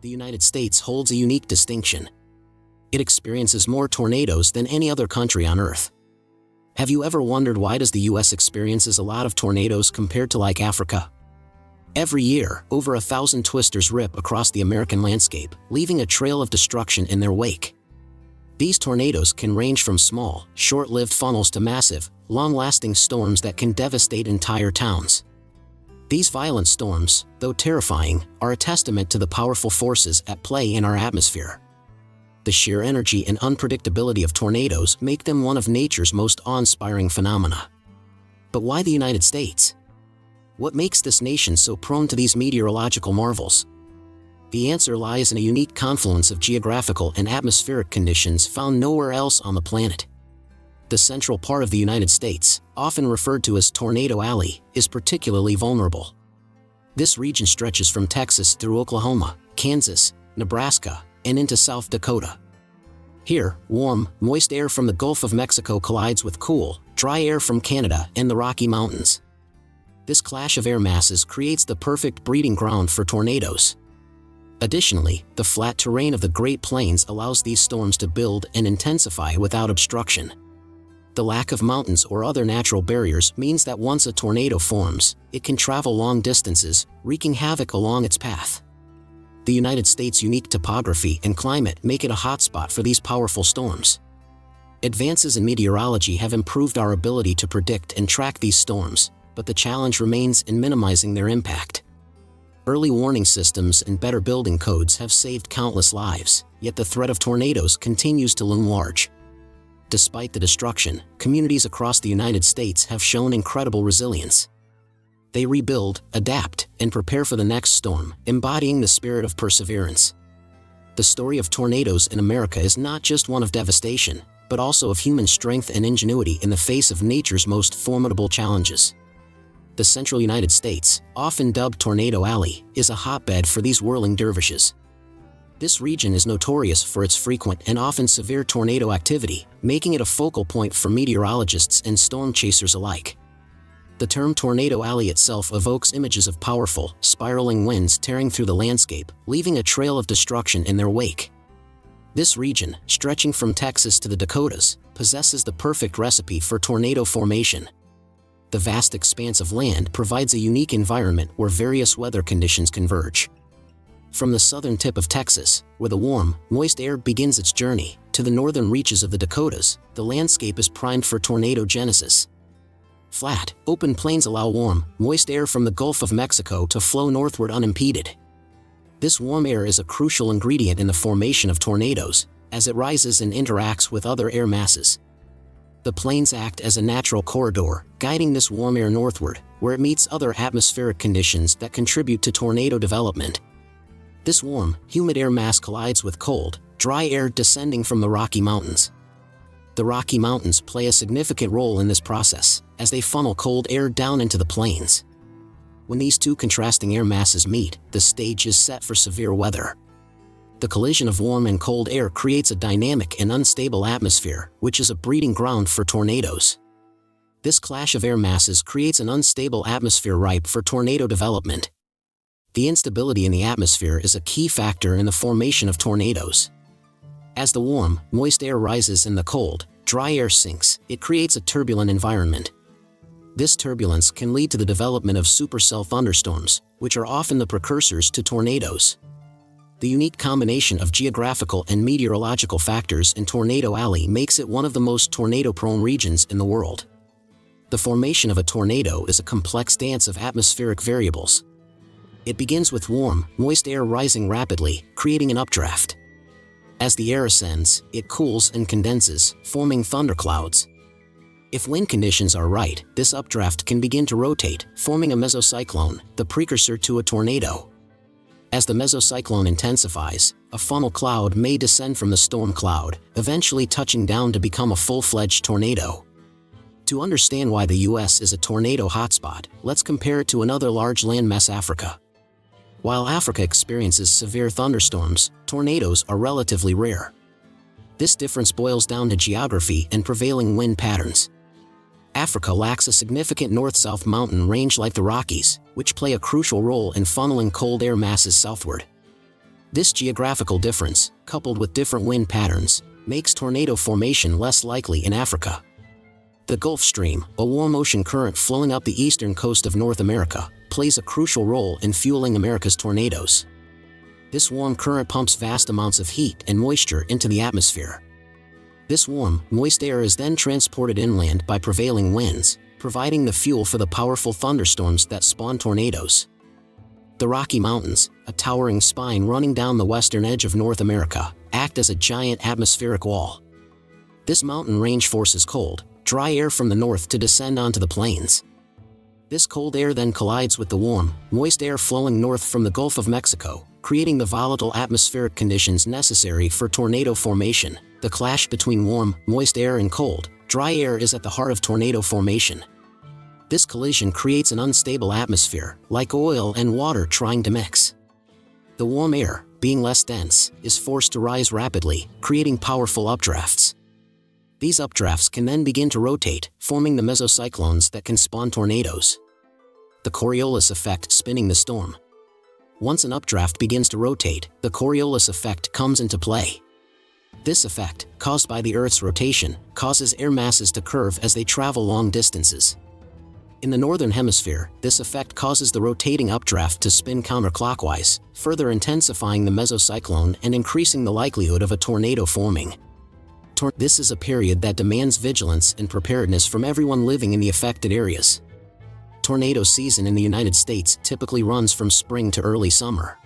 the United States holds a unique distinction. It experiences more tornadoes than any other country on Earth. Have you ever wondered why does the US experiences a lot of tornadoes compared to like Africa? Every year, over 1,000 twisters rip across the American landscape, leaving a trail of destruction in their wake. These tornadoes can range from small, short-lived funnels to massive, long-lasting storms that can devastate entire towns. These violent storms, though terrifying, are a testament to the powerful forces at play in our atmosphere. The sheer energy and unpredictability of tornadoes make them one of nature's most awe-inspiring phenomena. But why the United States? What makes this nation so prone to these meteorological marvels? The answer lies in a unique confluence of geographical and atmospheric conditions found nowhere else on the planet. The central part of the United States, often referred to as Tornado Alley, is particularly vulnerable. This region stretches from Texas through Oklahoma, Kansas, Nebraska, and into South Dakota. Here, warm, moist air from the Gulf of Mexico collides with cool, dry air from Canada and the Rocky Mountains. This clash of air masses creates the perfect breeding ground for tornadoes. Additionally, the flat terrain of the Great Plains allows these storms to build and intensify without obstruction. The lack of mountains or other natural barriers means that once a tornado forms, it can travel long distances, wreaking havoc along its path. The United States' unique topography and climate make it a hotspot for these powerful storms. Advances in meteorology have improved our ability to predict and track these storms, but the challenge remains in minimizing their impact. Early warning systems and better building codes have saved countless lives, yet the threat of tornadoes continues to loom large. Despite the destruction, communities across the United States have shown incredible resilience. They rebuild, adapt, and prepare for the next storm, embodying the spirit of perseverance. The story of tornadoes in America is not just one of devastation, but also of human strength and ingenuity in the face of nature's most formidable challenges. The central United States, often dubbed Tornado Alley, is a hotbed for these whirling dervishes. This region is notorious for its frequent and often severe tornado activity, making it a focal point for meteorologists and storm chasers alike. The term Tornado Alley itself evokes images of powerful, spiraling winds tearing through the landscape, leaving a trail of destruction in their wake. This region, stretching from Texas to the Dakotas, possesses the perfect recipe for tornado formation. The vast expanse of land provides a unique environment where various weather conditions converge. From the southern tip of Texas, where the warm, moist air begins its journey, to the northern reaches of the Dakotas, the landscape is primed for tornado genesis. Flat, open plains allow warm, moist air from the Gulf of Mexico to flow northward unimpeded. This warm air is a crucial ingredient in the formation of tornadoes, as it rises and interacts with other air masses. The plains act as a natural corridor, guiding this warm air northward, where it meets other atmospheric conditions that contribute to tornado development. This warm, humid air mass collides with cold, dry air descending from the Rocky Mountains. The Rocky Mountains play a significant role in this process, as they funnel cold air down into the plains. When these two contrasting air masses meet, the stage is set for severe weather. The collision of warm and cold air creates a dynamic and unstable atmosphere, which is a breeding ground for tornadoes. This clash of air masses creates an unstable atmosphere ripe for tornado development. The instability in the atmosphere is a key factor in the formation of tornadoes. As the warm, moist air rises and the cold, dry air sinks, it creates a turbulent environment. This turbulence can lead to the development of supercell thunderstorms, which are often the precursors to tornadoes. The unique combination of geographical and meteorological factors in Tornado Alley makes it one of the most tornado-prone regions in the world. The formation of a tornado is a complex dance of atmospheric variables. It begins with warm, moist air rising rapidly, creating an updraft. As the air ascends, it cools and condenses, forming thunderclouds. If wind conditions are right, this updraft can begin to rotate, forming a mesocyclone, the precursor to a tornado. As the mesocyclone intensifies, a funnel cloud may descend from the storm cloud, eventually touching down to become a full-fledged tornado. To understand why the US is a tornado hotspot, let's compare it to another large landmass, Africa. While Africa experiences severe thunderstorms, tornadoes are relatively rare. This difference boils down to geography and prevailing wind patterns. Africa lacks a significant north-south mountain range like the Rockies, which play a crucial role in funneling cold air masses southward. This geographical difference, coupled with different wind patterns, makes tornado formation less likely in Africa. The Gulf Stream, a warm ocean current flowing up the eastern coast of North America, plays a crucial role in fueling America's tornadoes. This warm current pumps vast amounts of heat and moisture into the atmosphere. This warm, moist air is then transported inland by prevailing winds, providing the fuel for the powerful thunderstorms that spawn tornadoes. The Rocky Mountains, a towering spine running down the western edge of North America, act as a giant atmospheric wall. This mountain range forces cold, dry air from the north to descend onto the plains. This cold air then collides with the warm, moist air flowing north from the Gulf of Mexico, creating the volatile atmospheric conditions necessary for tornado formation. The clash between warm, moist air and cold, dry air is at the heart of tornado formation. This collision creates an unstable atmosphere, like oil and water trying to mix. The warm air, being less dense, is forced to rise rapidly, creating powerful updrafts. These updrafts can then begin to rotate, forming the mesocyclones that can spawn tornadoes. The Coriolis effect spinning the storm. Once an updraft begins to rotate, the Coriolis effect comes into play. This effect, caused by the Earth's rotation, causes air masses to curve as they travel long distances. In the northern hemisphere, this effect causes the rotating updraft to spin counterclockwise, further intensifying the mesocyclone and increasing the likelihood of a tornado forming. This is a period that demands vigilance and preparedness from everyone living in the affected areas. Tornado season in the United States typically runs from spring to early summer.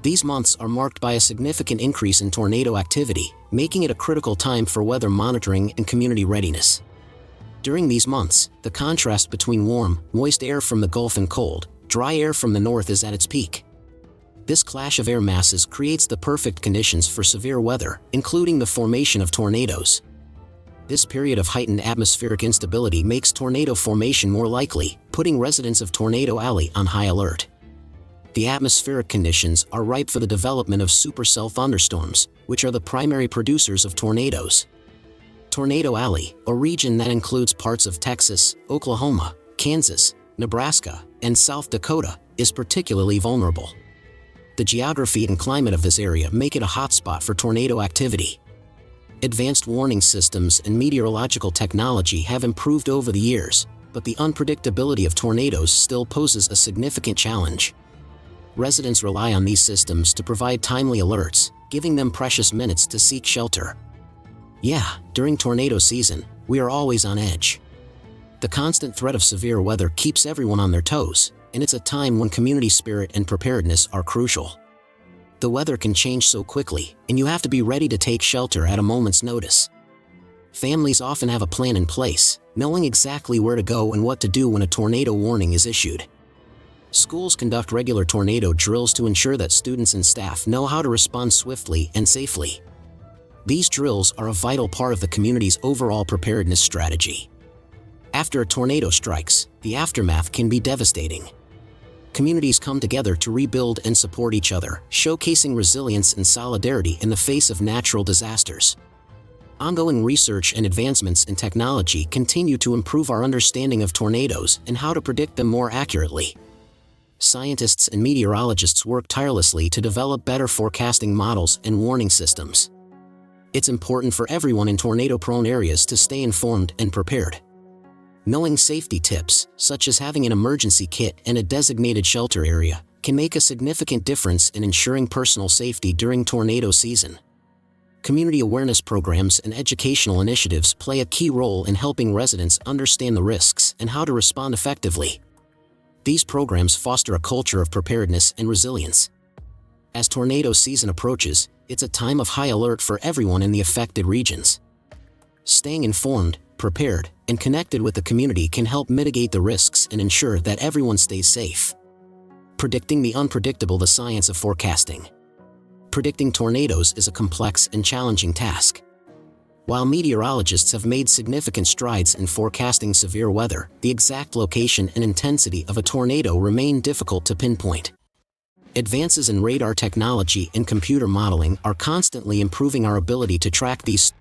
These months are marked by a significant increase in tornado activity, making it a critical time for weather monitoring and community readiness. During these months, the contrast between warm, moist air from the Gulf and cold, dry air from the north is at its peak. This clash of air masses creates the perfect conditions for severe weather, including the formation of tornadoes. This period of heightened atmospheric instability makes tornado formation more likely, putting residents of Tornado Alley on high alert. The atmospheric conditions are ripe for the development of supercell thunderstorms, which are the primary producers of tornadoes. Tornado Alley, a region that includes parts of Texas, Oklahoma, Kansas, Nebraska, and South Dakota, is particularly vulnerable. The geography and climate of this area make it a hotspot for tornado activity. Advanced warning systems and meteorological technology have improved over the years, but the unpredictability of tornadoes still poses a significant challenge. Residents rely on these systems to provide timely alerts, giving them precious minutes to seek shelter. Yeah, during tornado season, we are always on edge. The constant threat of severe weather keeps everyone on their toes, and it's a time when community spirit and preparedness are crucial. The weather can change so quickly, and you have to be ready to take shelter at a moment's notice. Families often have a plan in place, knowing exactly where to go and what to do when a tornado warning is issued. Schools conduct regular tornado drills to ensure that students and staff know how to respond swiftly and safely. These drills are a vital part of the community's overall preparedness strategy. After a tornado strikes, the aftermath can be devastating. Communities come together to rebuild and support each other, showcasing resilience and solidarity in the face of natural disasters. Ongoing research and advancements in technology continue to improve our understanding of tornadoes and how to predict them more accurately. Scientists and meteorologists work tirelessly to develop better forecasting models and warning systems. It's important for everyone in tornado-prone areas to stay informed and prepared. Knowing safety tips, such as having an emergency kit and a designated shelter area, can make a significant difference in ensuring personal safety during tornado season. Community awareness programs and educational initiatives play a key role in helping residents understand the risks and how to respond effectively. These programs foster a culture of preparedness and resilience. As tornado season approaches, it's a time of high alert for everyone in the affected regions. Staying informed, prepared, and connected with the community can help mitigate the risks and ensure that everyone stays safe. Predicting the unpredictable: the science of forecasting. Predicting tornadoes is a complex and challenging task. While meteorologists have made significant strides in forecasting severe weather, the exact location and intensity of a tornado remain difficult to pinpoint. Advances in radar technology and computer modeling are constantly improving our ability to track these